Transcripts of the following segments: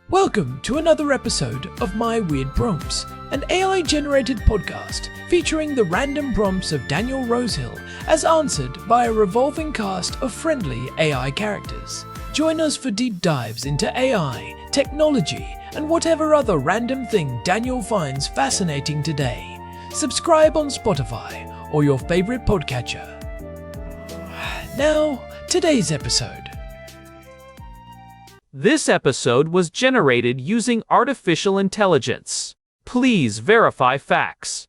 Welcome to another episode of My Weird Prompts, an AI-generated podcast featuring the random prompts of Daniel Rosehill as answered by a revolving cast of friendly AI characters. Join us for deep dives into AI, technology, and whatever other random thing Daniel finds fascinating today. Subscribe on Spotify or your favorite podcatcher. Now, today's episode. This episode was generated using artificial intelligence. Please verify facts.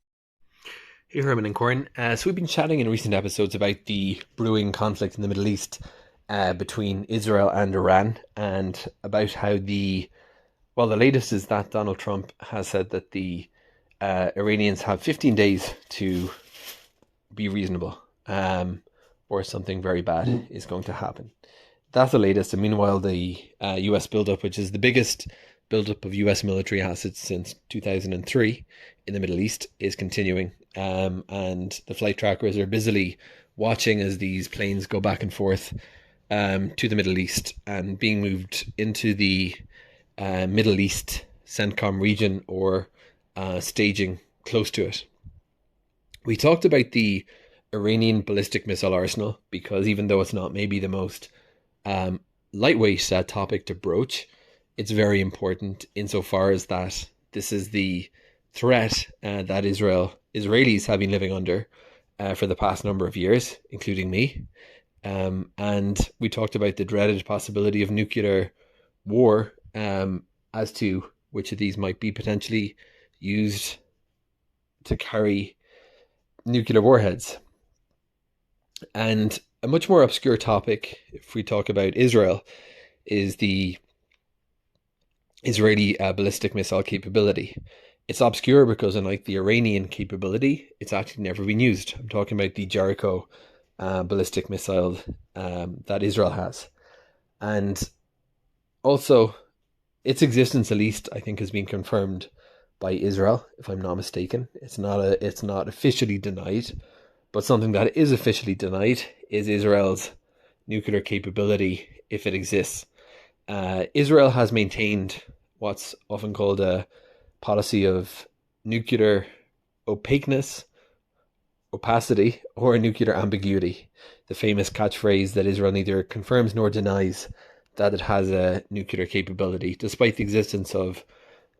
Hey Herman and Corin. So we've been chatting in recent episodes about the brewing conflict in the Middle East between Israel and Iran, and about how the latest is that Donald Trump has said that the Iranians have 15 days to be reasonable, or something very bad is going to happen. That's the latest. And meanwhile, the US buildup, which is the biggest buildup of US military assets since 2003 in the Middle East, is continuing. And the flight trackers are busily watching as these planes go back and forth to the Middle East and being moved into the Middle East CENTCOM region, or staging close to it. We talked about the Iranian ballistic missile arsenal because even though it's not maybe the most lightweight topic to broach, it's very important insofar as that this is the threat that Israelis have been living under for the past number of years, including me. And we talked about the dreaded possibility of nuclear war, as to which of these might be potentially used to carry nuclear warheads. And a much more obscure topic, if we talk about Israel, is the Israeli ballistic missile capability. It's obscure because, unlike the Iranian capability, it's actually never been used. I'm talking about the Jericho ballistic missile that Israel has. And also, its existence, at least, I think, has been confirmed by Israel, if I'm not mistaken. It's not officially denied. But something that is officially denied is Israel's nuclear capability, if it exists. Israel has maintained what's often called a policy of nuclear opacity, or nuclear ambiguity. The famous catchphrase that Israel neither confirms nor denies that it has a nuclear capability, despite the existence of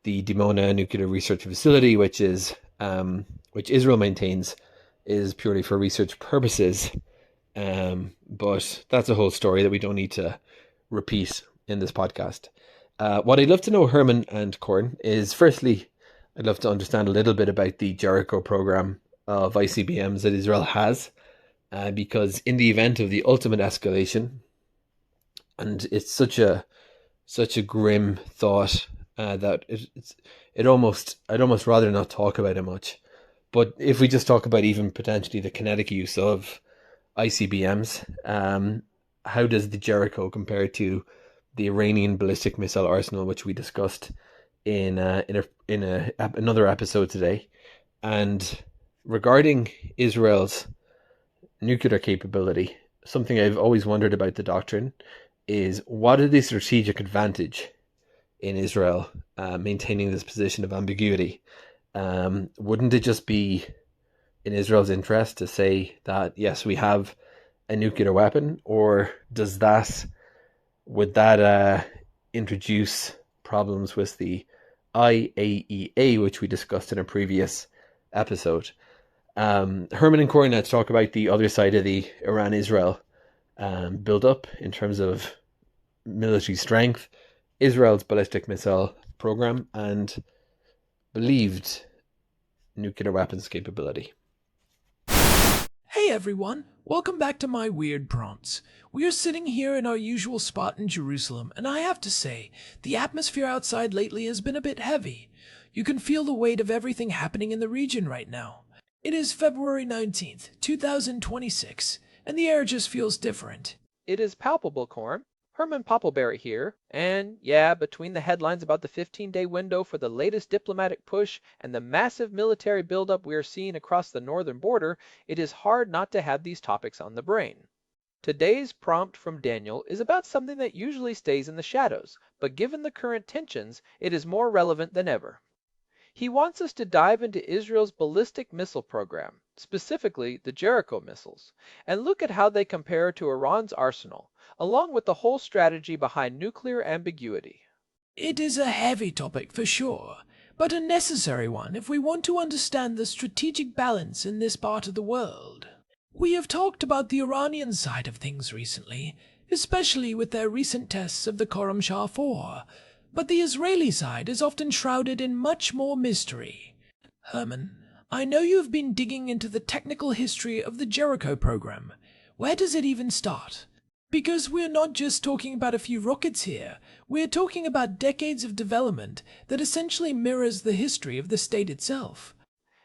the Dimona nuclear research facility, which Israel maintains is purely for research purposes, but that's a whole story that we don't need to repeat in this podcast. What I'd love to know, Herman and Corin, is firstly, I'd love to understand a little bit about the Jericho program of ICBMs that Israel has, because in the event of the ultimate escalation, and it's such a grim thought that I'd almost rather not talk about it much. But if we just talk about even potentially the kinetic use of ICBMs, how does the Jericho compare to the Iranian ballistic missile arsenal, which we discussed in another episode today? And regarding Israel's nuclear capability, something I've always wondered about the doctrine is, what is the strategic advantage in Israel maintaining this position of ambiguity? Wouldn't it just be in Israel's interest to say that, yes, we have a nuclear weapon, or would that introduce problems with the IAEA, which we discussed in a previous episode? Herman and Corin, let's talk about the other side of the Iran-Israel build-up in terms of military strength, Israel's ballistic missile program, and believed nuclear weapons capability. Hey everyone, welcome back to My Weird Prompts. We are sitting here in our usual spot in Jerusalem, and I have to say, the atmosphere outside lately has been a bit heavy. You can feel the weight of everything happening in the region right now. It is February 19th, 2026, and the air just feels different. It is palpable, Corin. Herman Poppleberry here, and yeah, between the headlines about the 15-day window for the latest diplomatic push and the massive military buildup we are seeing across the northern border, it is hard not to have these topics on the brain. Today's prompt from Daniel is about something that usually stays in the shadows, but given the current tensions, it is more relevant than ever. He wants us to dive into Israel's ballistic missile program, specifically the Jericho missiles, and look at how they compare to Iran's arsenal, along with the whole strategy behind nuclear ambiguity. It is a heavy topic for sure, but a necessary one if we want to understand the strategic balance in this part of the world. We have talked about the Iranian side of things recently, especially with their recent tests of the Khorramshahr 4, but the Israeli side is often shrouded in much more mystery. Herman, I know you have been digging into the technical history of the Jericho program. Where does it even start? Because we're not just talking about a few rockets here, we're talking about decades of development that essentially mirrors the history of the state itself.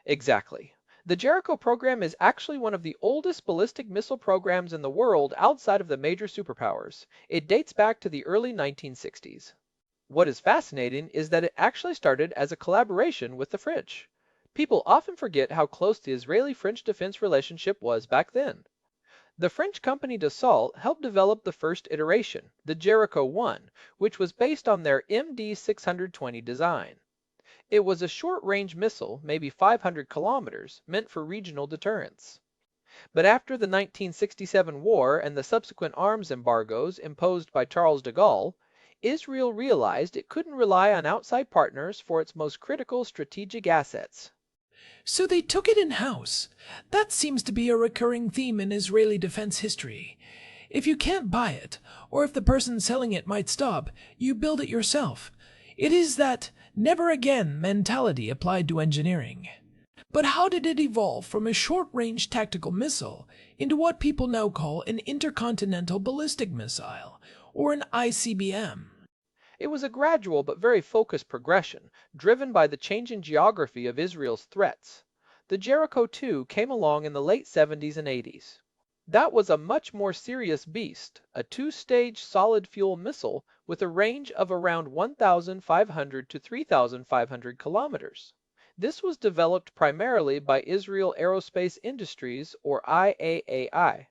Exactly. The Jericho program is actually one of the oldest ballistic missile programs in the world outside of the major superpowers. It dates back to the early 1960s. What is fascinating is that it actually started as a collaboration with the French. People often forget how close the Israeli-French defense relationship was back then. The French company Dassault helped develop the first iteration, the Jericho I, which was based on their MD-620 design. It was a short-range missile, maybe 500 kilometers, meant for regional deterrence. But after the 1967 war and the subsequent arms embargoes imposed by Charles de Gaulle, Israel realized it couldn't rely on outside partners for its most critical strategic assets. So they took it in-house. That seems to be a recurring theme in Israeli defense history. If you can't buy it, or if the person selling it might stop, you build it yourself. It is that never again mentality applied to engineering. But how did it evolve from a short-range tactical missile into what people now call an intercontinental ballistic missile, or an ICBM? It was a gradual but very focused progression, driven by the changing geography of Israel's threats. The Jericho II came along in the late 70s and 80s. That was a much more serious beast, a two-stage solid-fuel missile with a range of around 1,500 to 3,500 kilometers. This was developed primarily by Israel Aerospace Industries, or IAAI.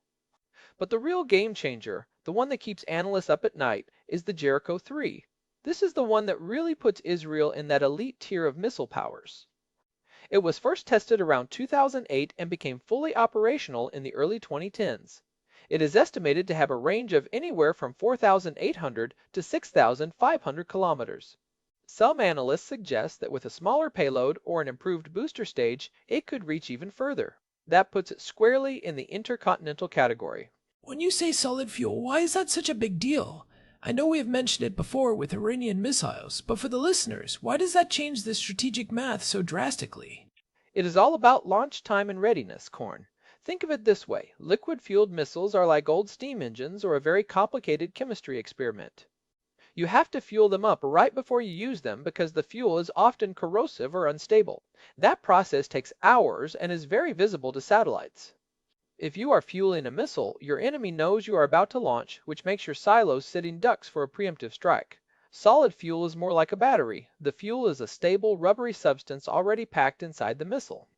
But the real game changer, the one that keeps analysts up at night, is the Jericho III. This is the one that really puts Israel in that elite tier of missile powers. It was first tested around 2008 and became fully operational in the early 2010s. It is estimated to have a range of anywhere from 4,800 to 6,500 kilometers. Some analysts suggest that with a smaller payload or an improved booster stage, it could reach even further. That puts it squarely in the intercontinental category. When you say solid fuel, why is that such a big deal? I know we have mentioned it before with Iranian missiles, but for the listeners, why does that change the strategic math so drastically? It is all about launch time and readiness, Korn. Think of it this way. Liquid-fueled missiles are like old steam engines or a very complicated chemistry experiment. You have to fuel them up right before you use them because the fuel is often corrosive or unstable. That process takes hours and is very visible to satellites. If you are fueling a missile, your enemy knows you are about to launch, which makes your silos sitting ducks for a preemptive strike. Solid fuel is more like a battery. The fuel is a stable, rubbery substance already packed inside the missile.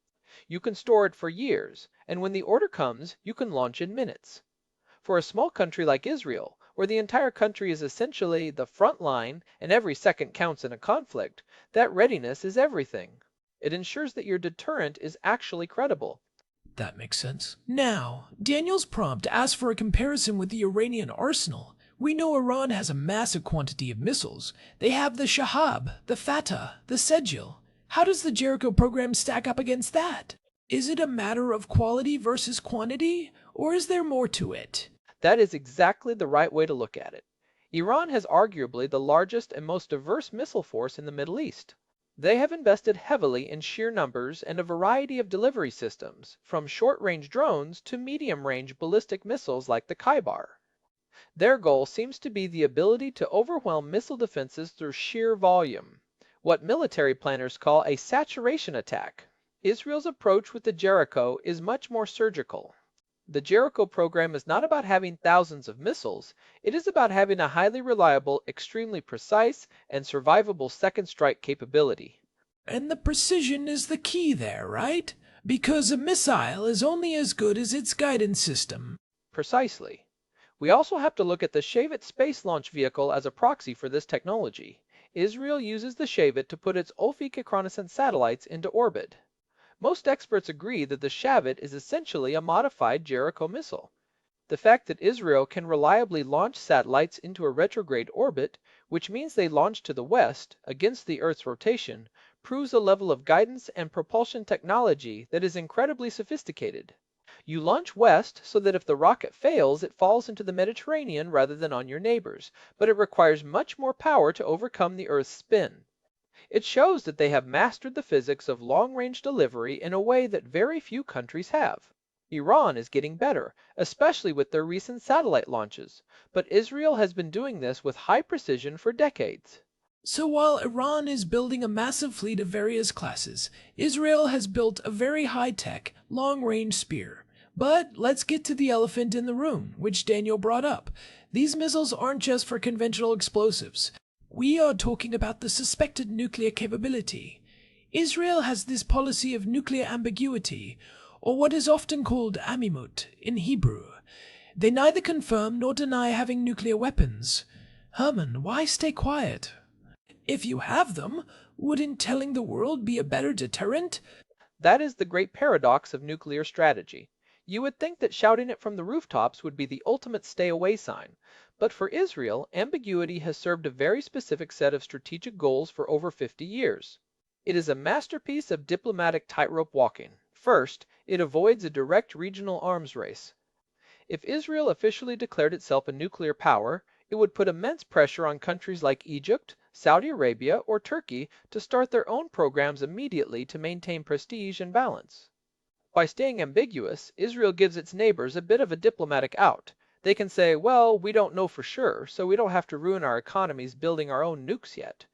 You can store it for years, and when the order comes, you can launch in minutes. For a small country like Israel, where the entire country is essentially the front line and every second counts in a conflict, that readiness is everything. It ensures that your deterrent is actually credible. That makes sense. Now, Daniel's prompt asks for a comparison with the Iranian arsenal. We know Iran has a massive quantity of missiles. They have the Shahab, the Fatah, the Sejil. How does the Jericho program stack up against that? Is it a matter of quality versus quantity, or is there more to it? That is exactly the right way to look at it. Iran has arguably the largest and most diverse missile force in the Middle East. They have invested heavily in sheer numbers and a variety of delivery systems, from short-range drones to medium-range ballistic missiles like the Khyber. Their goal seems to be the ability to overwhelm missile defenses through sheer volume, what military planners call a saturation attack. Israel's approach with the Jericho is much more surgical. The Jericho program is not about having thousands of missiles, it is about having a highly reliable, extremely precise, and survivable second strike capability. And the precision is the key there, right? Because a missile is only as good as its guidance system. Precisely. We also have to look at the Shavit space launch vehicle as a proxy for this technology. Israel uses the Shavit to put its Ophic reconnaissance satellites into orbit. Most experts agree that the Shavit is essentially a modified Jericho missile. The fact that Israel can reliably launch satellites into a retrograde orbit, which means they launch to the west, against the Earth's rotation, proves a level of guidance and propulsion technology that is incredibly sophisticated. You launch west so that if the rocket fails, it falls into the Mediterranean rather than on your neighbors, but it requires much more power to overcome the Earth's spin. It shows that they have mastered the physics of long-range delivery in a way that very few countries have. Iran is getting better, especially with their recent satellite launches, but Israel has been doing this with high precision for decades. So while Iran is building a massive fleet of various classes, Israel has built a very high-tech, long-range spear. But let's get to the elephant in the room, which Daniel brought up. These missiles aren't just for conventional explosives. We are talking about the suspected nuclear capability. Israel has this policy of nuclear ambiguity, or what is often called amimut in Hebrew. They neither confirm nor deny having nuclear weapons. Herman, why stay quiet? If you have them, wouldn't telling the world be a better deterrent? That is the great paradox of nuclear strategy. You would think that shouting it from the rooftops would be the ultimate stay-away sign. But for Israel, ambiguity has served a very specific set of strategic goals for over 50 years. It is a masterpiece of diplomatic tightrope walking. First, it avoids a direct regional arms race. If Israel officially declared itself a nuclear power, it would put immense pressure on countries like Egypt, Saudi Arabia, or Turkey to start their own programs immediately to maintain prestige and balance. By staying ambiguous, Israel gives its neighbors a bit of a diplomatic out. They can say, well, we don't know for sure, so we don't have to ruin our economies building our own nukes yet.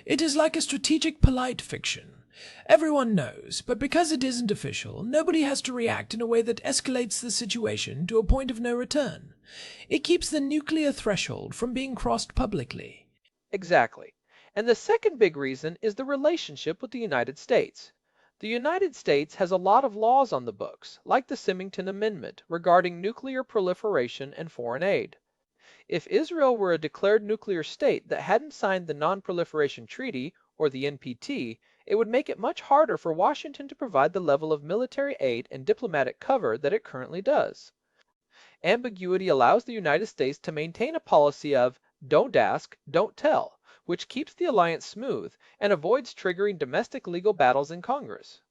It is like a strategic polite fiction. Everyone knows, but because it isn't official, nobody has to react in a way that escalates the situation to a point of no return. It keeps the nuclear threshold from being crossed publicly. Exactly. And the second big reason is the relationship with the United States. The United States has a lot of laws on the books, like the Symington Amendment, regarding nuclear proliferation and foreign aid. If Israel were a declared nuclear state that hadn't signed the Non-Proliferation Treaty, or the NPT, it would make it much harder for Washington to provide the level of military aid and diplomatic cover that it currently does. Ambiguity allows the United States to maintain a policy of don't ask, don't tell, which keeps the alliance smooth and avoids triggering domestic legal battles in Congress.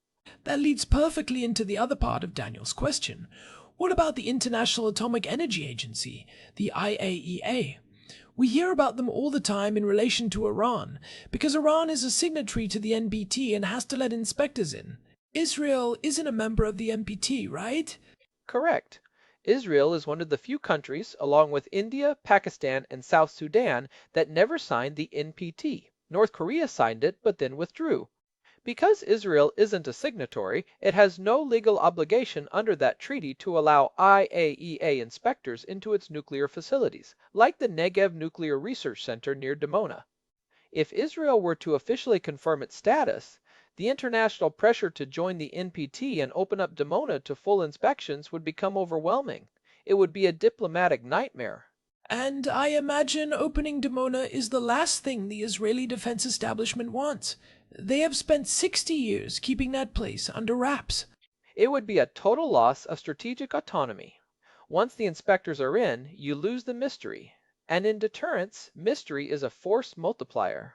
That leads perfectly into the other part of Daniel's question. What about the International Atomic Energy Agency, the IAEA? We hear about them all the time in relation to Iran, because Iran is a signatory to the NPT and has to let inspectors in. Israel isn't a member of the NPT, right? Correct. Israel is one of the few countries, along with India, Pakistan, and South Sudan, that never signed the NPT. North Korea signed it, but then withdrew. Because Israel isn't a signatory, it has no legal obligation under that treaty to allow IAEA inspectors into its nuclear facilities, like the Negev Nuclear Research Center near Dimona. If Israel were to officially confirm its status, the international pressure to join the NPT and open up Dimona to full inspections would become overwhelming. It would be a diplomatic nightmare. And I imagine opening Dimona is the last thing the Israeli defense establishment wants. They have spent 60 years keeping that place under wraps. It would be a total loss of strategic autonomy. Once the inspectors are in, you lose the mystery. And in deterrence, mystery is a force multiplier.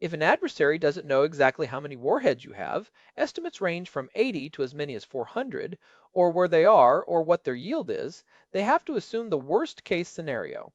If an adversary doesn't know exactly how many warheads you have, estimates range from 80 to as many as 400, or where they are, or what their yield is, they have to assume the worst case scenario.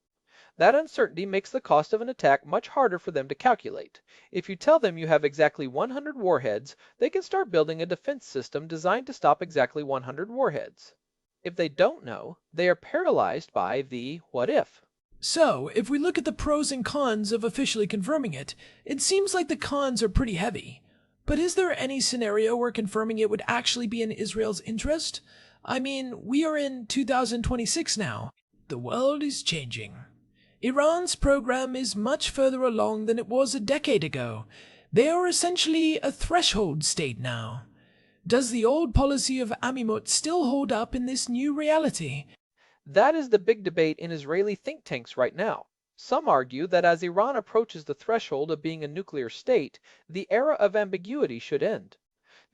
That uncertainty makes the cost of an attack much harder for them to calculate. If you tell them you have exactly 100 warheads, they can start building a defense system designed to stop exactly 100 warheads. If they don't know, they are paralyzed by the what if. So, if we look at the pros and cons of officially confirming it, it seems like the cons are pretty heavy. But is there any scenario where confirming it would actually be in Israel's interest? I mean, we are in 2026 now. The world is changing. Iran's program is much further along than it was a decade ago. They are essentially a threshold state now. Does the old policy of amimut still hold up in this new reality? That is the big debate in Israeli think tanks right now. Some argue that as Iran approaches the threshold of being a nuclear state, the era of ambiguity should end.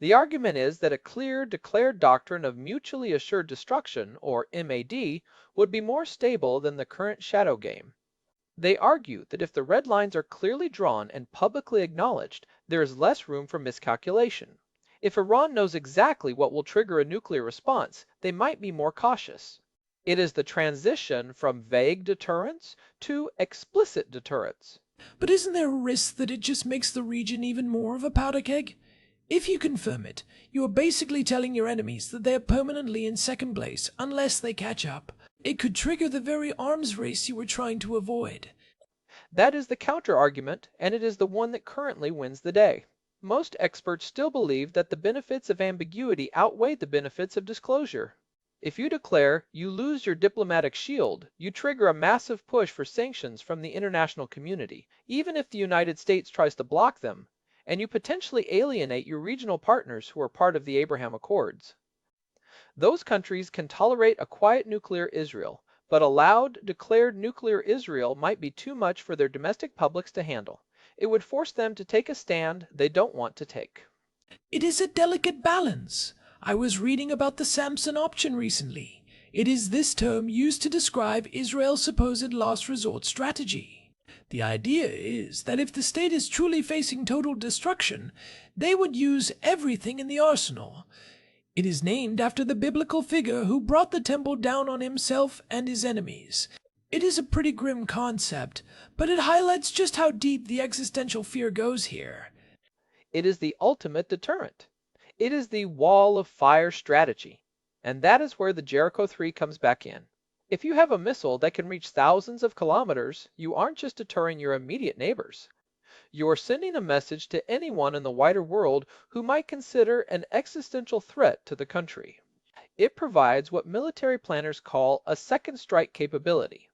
The argument is that a clear, declared doctrine of mutually assured destruction, or MAD, would be more stable than the current shadow game. They argue that if the red lines are clearly drawn and publicly acknowledged, there is less room for miscalculation. If Iran knows exactly what will trigger a nuclear response, they might be more cautious. It is the transition from vague deterrence to explicit deterrence. But isn't there a risk that it just makes the region even more of a powder keg? If you confirm it, you are basically telling your enemies that they are permanently in second place unless they catch up. It could trigger the very arms race you were trying to avoid. That is the counter-argument, and it is the one that currently wins the day. Most experts still believe that the benefits of ambiguity outweigh the benefits of disclosure. If you declare you lose your diplomatic shield, you trigger a massive push for sanctions from the international community, even if the United States tries to block them, and you potentially alienate your regional partners who are part of the Abraham Accords. Those countries can tolerate a quiet nuclear Israel, but a loud, declared nuclear Israel might be too much for their domestic publics to handle. It would force them to take a stand they don't want to take. It is a delicate balance. I was reading about the Samson option recently. It is this term used to describe Israel's supposed last resort strategy. The idea is that if the state is truly facing total destruction, they would use everything in the arsenal. It is named after the biblical figure who brought the temple down on himself and his enemies. It is a pretty grim concept, but it highlights just how deep the existential fear goes here. It is the ultimate deterrent. It is the wall of fire strategy, and that is where the Jericho III comes back in. If you have a missile that can reach thousands of kilometers, you aren't just deterring your immediate neighbors. You are sending a message to anyone in the wider world who might consider an existential threat to the country. It provides what military planners call a second strike capability.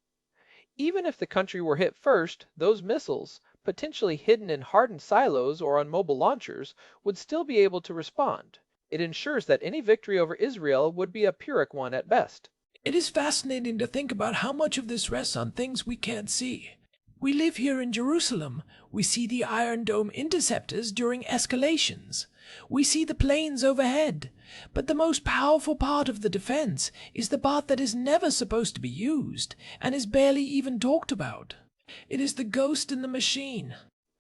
Even if the country were hit first, those missiles, potentially hidden in hardened silos or on mobile launchers, would still be able to respond. It ensures that any victory over Israel would be a Pyrrhic one at best. It is fascinating to think about how much of this rests on things we can't see. We live here in Jerusalem. We see the Iron Dome interceptors during escalations. We see the planes overhead. But the most powerful part of the defense is the part that is never supposed to be used and is barely even talked about. It is the ghost in the machine.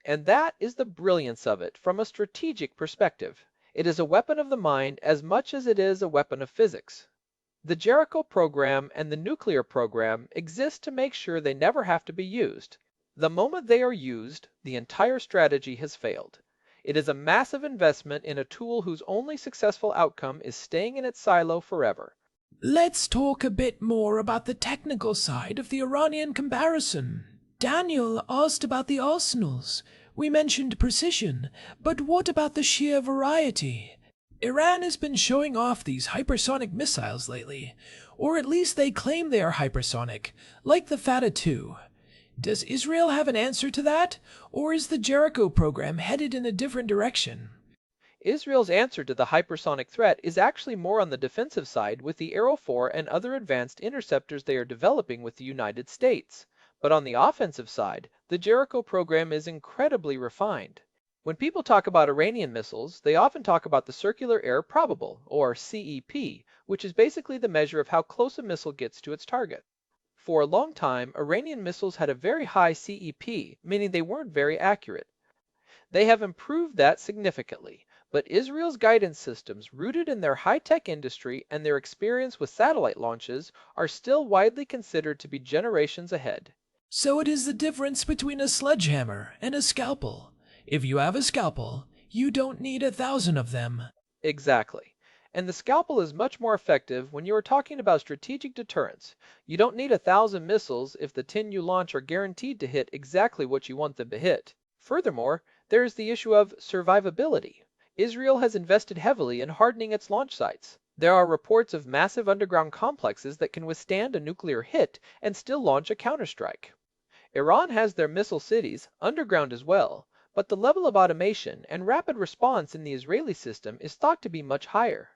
And that is the brilliance of it from a strategic perspective. It is a weapon of the mind as much as it is a weapon of physics. The Jericho program and the nuclear program exist to make sure they never have to be used. The moment they are used, the entire strategy has failed. It is a massive investment in a tool whose only successful outcome is staying in its silo forever. Let's talk a bit more about the technical side of the Iranian comparison. Daniel asked about the arsenals. We mentioned precision, but what about the sheer variety? Iran has been showing off these hypersonic missiles lately, or at least they claim they are hypersonic, like the Fatah II. Does Israel have an answer to that, or is the Jericho program headed in a different direction? Israel's answer to the hypersonic threat is actually more on the defensive side with the Arrow 4 and other advanced interceptors they are developing with the United States. But on the offensive side, the Jericho program is incredibly refined. When people talk about Iranian missiles, they often talk about the circular air probable, or CEP, which is basically the measure of how close a missile gets to its target. For a long time, Iranian missiles had a very high CEP, meaning they weren't very accurate. They have improved that significantly, but Israel's guidance systems, rooted in their high-tech industry and their experience with satellite launches, are still widely considered to be generations ahead. So it is the difference between a sledgehammer and a scalpel. If you have a scalpel, you don't need 1,000 of them. Exactly. And the scalpel is much more effective when you are talking about strategic deterrence. You don't need 1,000 missiles if the 10 you launch are guaranteed to hit exactly what you want them to hit. Furthermore, there is the issue of survivability. Israel has invested heavily in hardening its launch sites. There are reports of massive underground complexes that can withstand a nuclear hit and still launch a counterstrike. Iran has their missile cities, underground as well, but the level of automation and rapid response in the Israeli system is thought to be much higher.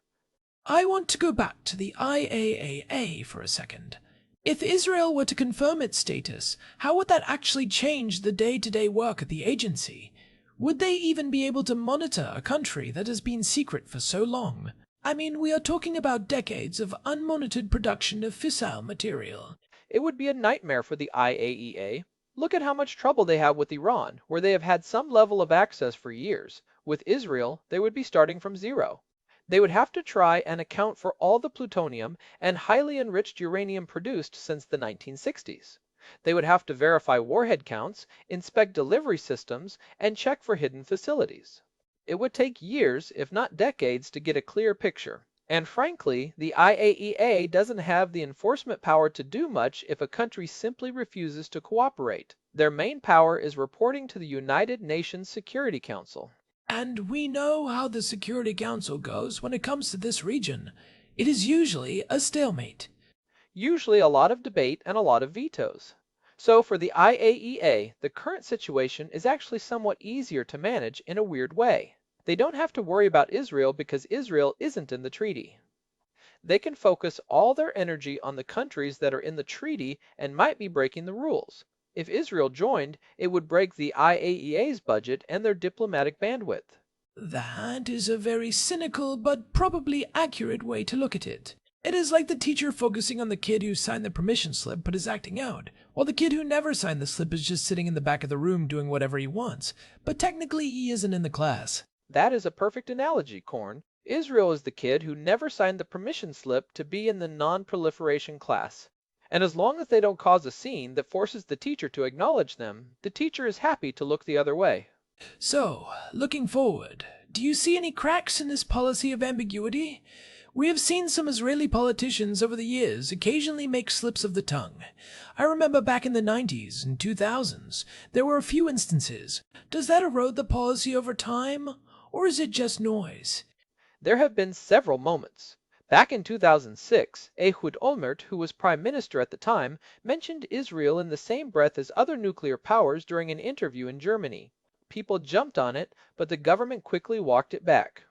I want to go back to the IAAA for a second. If Israel were to confirm its status, how would that actually change the day-to-day work of the agency? Would they even be able to monitor a country that has been secret for so long? I mean, we are talking about decades of unmonitored production of fissile material. It would be a nightmare for the IAEA. Look at how much trouble they have with Iran, where they have had some level of access for years. With Israel, they would be starting from zero. They would have to try and account for all the plutonium and highly enriched uranium produced since the 1960s. They would have to verify warhead counts, inspect delivery systems, and check for hidden facilities. It would take years, if not decades, to get a clear picture. And frankly, the IAEA doesn't have the enforcement power to do much if a country simply refuses to cooperate. Their main power is reporting to the United Nations Security Council. And we know how the Security Council goes when it comes to this region. It is usually a stalemate. Usually a lot of debate and a lot of vetoes. So for the IAEA, the current situation is actually somewhat easier to manage in a weird way. They don't have to worry about Israel because Israel isn't in the treaty. They can focus all their energy on the countries that are in the treaty and might be breaking the rules. If Israel joined, it would break the IAEA's budget and their diplomatic bandwidth. That is a very cynical but probably accurate way to look at it. It is like the teacher focusing on the kid who signed the permission slip but is acting out, while the kid who never signed the slip is just sitting in the back of the room doing whatever he wants, but technically he isn't in the class. That is a perfect analogy, Korn. Israel is the kid who never signed the permission slip to be in the non-proliferation class. And as long as they don't cause a scene that forces the teacher to acknowledge them, the teacher is happy to look the other way. So, looking forward, do you see any cracks in this policy of ambiguity? We have seen some Israeli politicians over the years occasionally make slips of the tongue. I remember back in the 90s and 2000s, there were a few instances. Does that erode the policy over time, or is it just noise? There have been several moments. Back in 2006, Ehud Olmert, who was prime minister at the time, mentioned Israel in the same breath as other nuclear powers during an interview in Germany. People jumped on it, but the government quickly walked it back.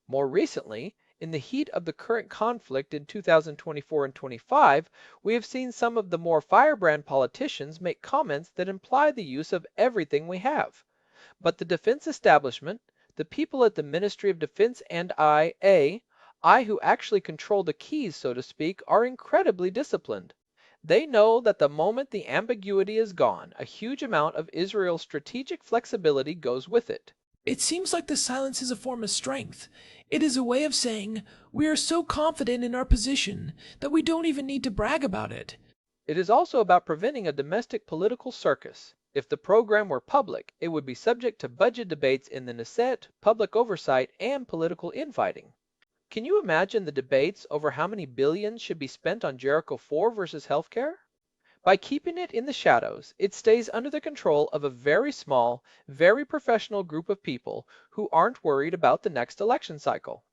More recently, in the heat of the current conflict in 2024 and 25, we have seen some of the more firebrand politicians make comments that imply the use of everything we have. But the defense establishment, the people at the Ministry of Defense and I who actually control the keys, so to speak, are incredibly disciplined. They know that the moment the ambiguity is gone, a huge amount of Israel's strategic flexibility goes with it. It seems like the silence is a form of strength. It is a way of saying, we are so confident in our position that we don't even need to brag about it. It is also about preventing a domestic political circus. If the program were public, it would be subject to budget debates in the Knesset, public oversight, and political infighting. Can you imagine the debates over how many billions should be spent on Jericho IV versus healthcare? By keeping it in the shadows, it stays under the control of a very small, very professional group of people who aren't worried about the next election cycle.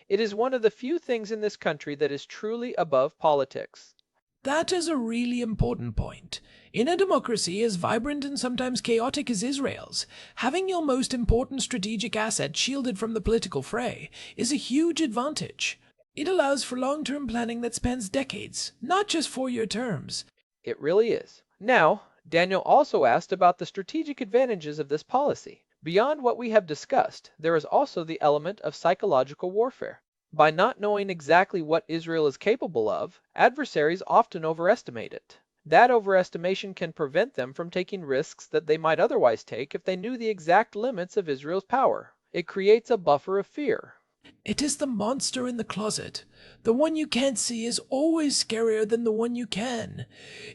It is one of the few things in this country that is truly above politics. That is a really important point. In a democracy as vibrant and sometimes chaotic as Israel's, having your most important strategic asset shielded from the political fray is a huge advantage. It allows for long-term planning that spans decades, not just 4-year terms. It really is. Now, Daniel also asked about the strategic advantages of this policy. Beyond what we have discussed, there is also the element of psychological warfare. By not knowing exactly what Israel is capable of, adversaries often overestimate it. That overestimation can prevent them from taking risks that they might otherwise take if they knew the exact limits of Israel's power. It creates a buffer of fear. It is the monster in the closet. The one you can't see is always scarier than the one you can.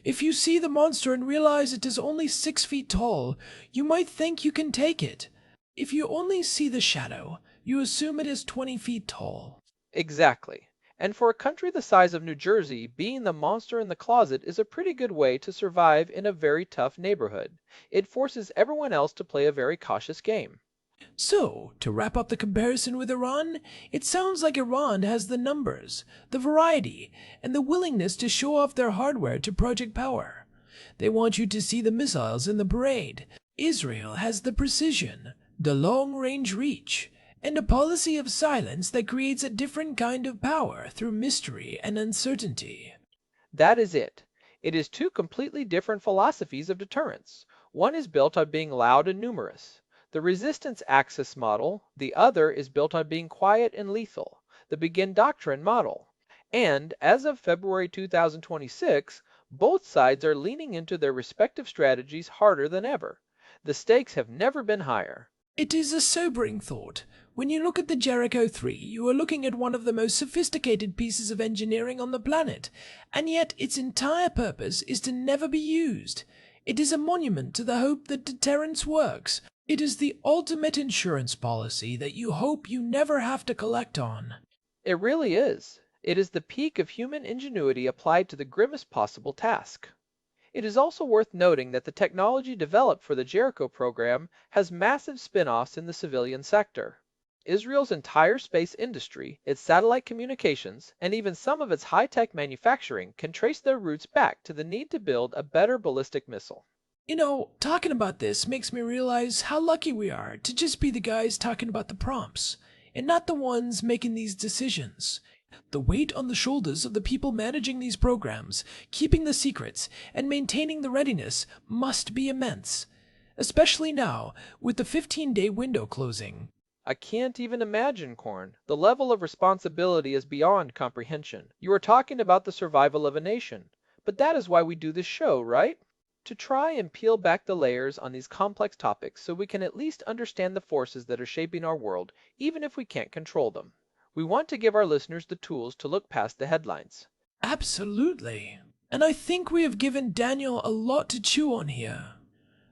If you see the monster and realize it is only 6 feet tall, you might think you can take it. If you only see the shadow, you assume it is 20 feet tall. Exactly. And for a country the size of New Jersey, being the monster in the closet is a pretty good way to survive in a very tough neighborhood. It forces everyone else to play a very cautious game. So, to wrap up the comparison with Iran, it sounds like Iran has the numbers, the variety, and the willingness to show off their hardware to project power. They want you to see the missiles in the parade. Israel has the precision, the long-range reach, and a policy of silence that creates a different kind of power through mystery and uncertainty. That is it. It is two completely different philosophies of deterrence. One is built on being loud and numerous, the resistance axis model. The other is built on being quiet and lethal, the begin doctrine model. And as of February 2026, both sides are leaning into their respective strategies harder than ever. The stakes have never been higher. It is a sobering thought. When you look at the Jericho III, you are looking at one of the most sophisticated pieces of engineering on the planet, and yet its entire purpose is to never be used. It is a monument to the hope that deterrence works. It is the ultimate insurance policy that you hope you never have to collect on. It really is. It is the peak of human ingenuity applied to the grimmest possible task. It is also worth noting that the technology developed for the Jericho program has massive spin-offs in the civilian sector. Israel's entire space industry, its satellite communications, and even some of its high-tech manufacturing can trace their roots back to the need to build a better ballistic missile. You know, talking about this makes me realize how lucky we are to just be the guys talking about the prompts, and not the ones making these decisions. The weight on the shoulders of the people managing these programs, keeping the secrets, and maintaining the readiness must be immense, especially now with the 15-day window closing. I can't even imagine, Korn. The level of responsibility is beyond comprehension. You are talking about the survival of a nation. But that is why we do this show, right? To try and peel back the layers on these complex topics so we can at least understand the forces that are shaping our world, even if we can't control them. We want to give our listeners the tools to look past the headlines. Absolutely. And I think we have given Daniel a lot to chew on here.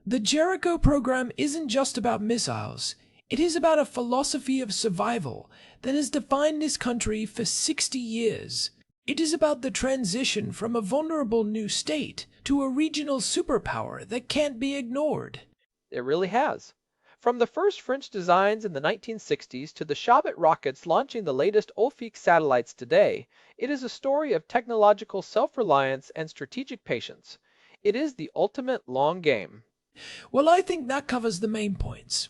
The Jericho program isn't just about missiles. It is about a philosophy of survival that has defined this country for 60 years. It is about the transition from a vulnerable new state to a regional superpower that can't be ignored. It really has. From the first French designs in the 1960s to the Shabbat rockets launching the latest Ophic satellites today, it is a story of technological self-reliance and strategic patience. It is the ultimate long game. Well, I think that covers the main points.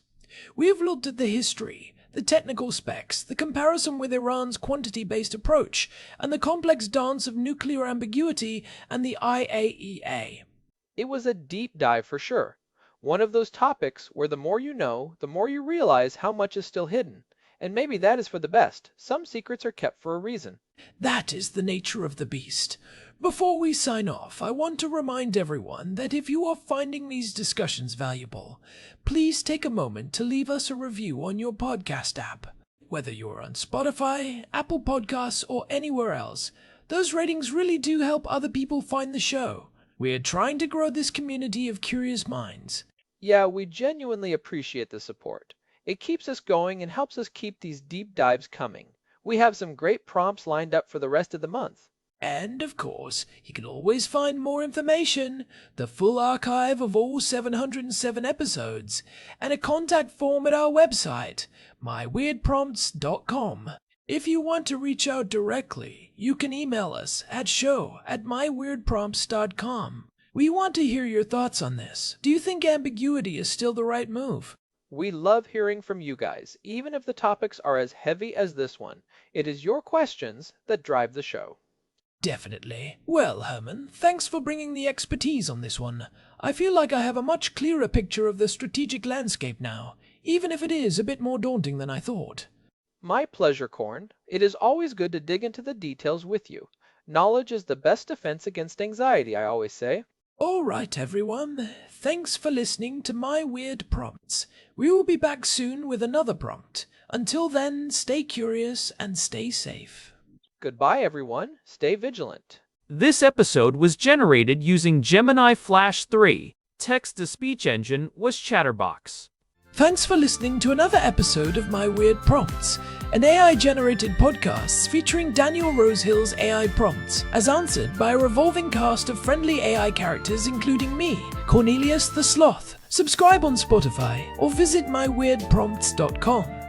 We have looked at the history, the technical specs, the comparison with Iran's quantity-based approach, and the complex dance of nuclear ambiguity and the IAEA. It was a deep dive for sure. One of those topics where the more you know, the more you realize how much is still hidden. And maybe that is for the best. Some secrets are kept for a reason. That is the nature of the beast. Before we sign off, I want to remind everyone that if you are finding these discussions valuable, please take a moment to leave us a review on your podcast app. Whether you're on Spotify, Apple Podcasts, or anywhere else, those ratings really do help other people find the show. We are trying to grow this community of curious minds. Yeah, we genuinely appreciate the support. It keeps us going and helps us keep these deep dives coming. We have some great prompts lined up for the rest of the month. And, of course, you can always find more information, the full archive of all 707 episodes, and a contact form at our website, myweirdprompts.com. If you want to reach out directly, you can email us at show@myweirdprompts.com. We want to hear your thoughts on this. Do you think ambiguity is still the right move? We love hearing from you guys, even if the topics are as heavy as this one. It is your questions that drive the show. Definitely. Well, Herman, thanks for bringing the expertise on this one. I feel like I have a much clearer picture of the strategic landscape now, even if it is a bit more daunting than I thought. My pleasure, Korn. It is always good to dig into the details with you. Knowledge is the best defense against anxiety, I always say. All right, everyone. Thanks for listening to My Weird Prompts. We will be back soon with another prompt. Until then, stay curious and stay safe. Goodbye, everyone. Stay vigilant. This episode was generated using Gemini Flash 3. Text-to-speech engine was Chatterbox. Thanks for listening to another episode of My Weird Prompts, an AI-generated podcast featuring Daniel Rosehill's AI prompts, as answered by a revolving cast of friendly AI characters including me, Cornelius the Sloth. Subscribe on Spotify or visit myweirdprompts.com.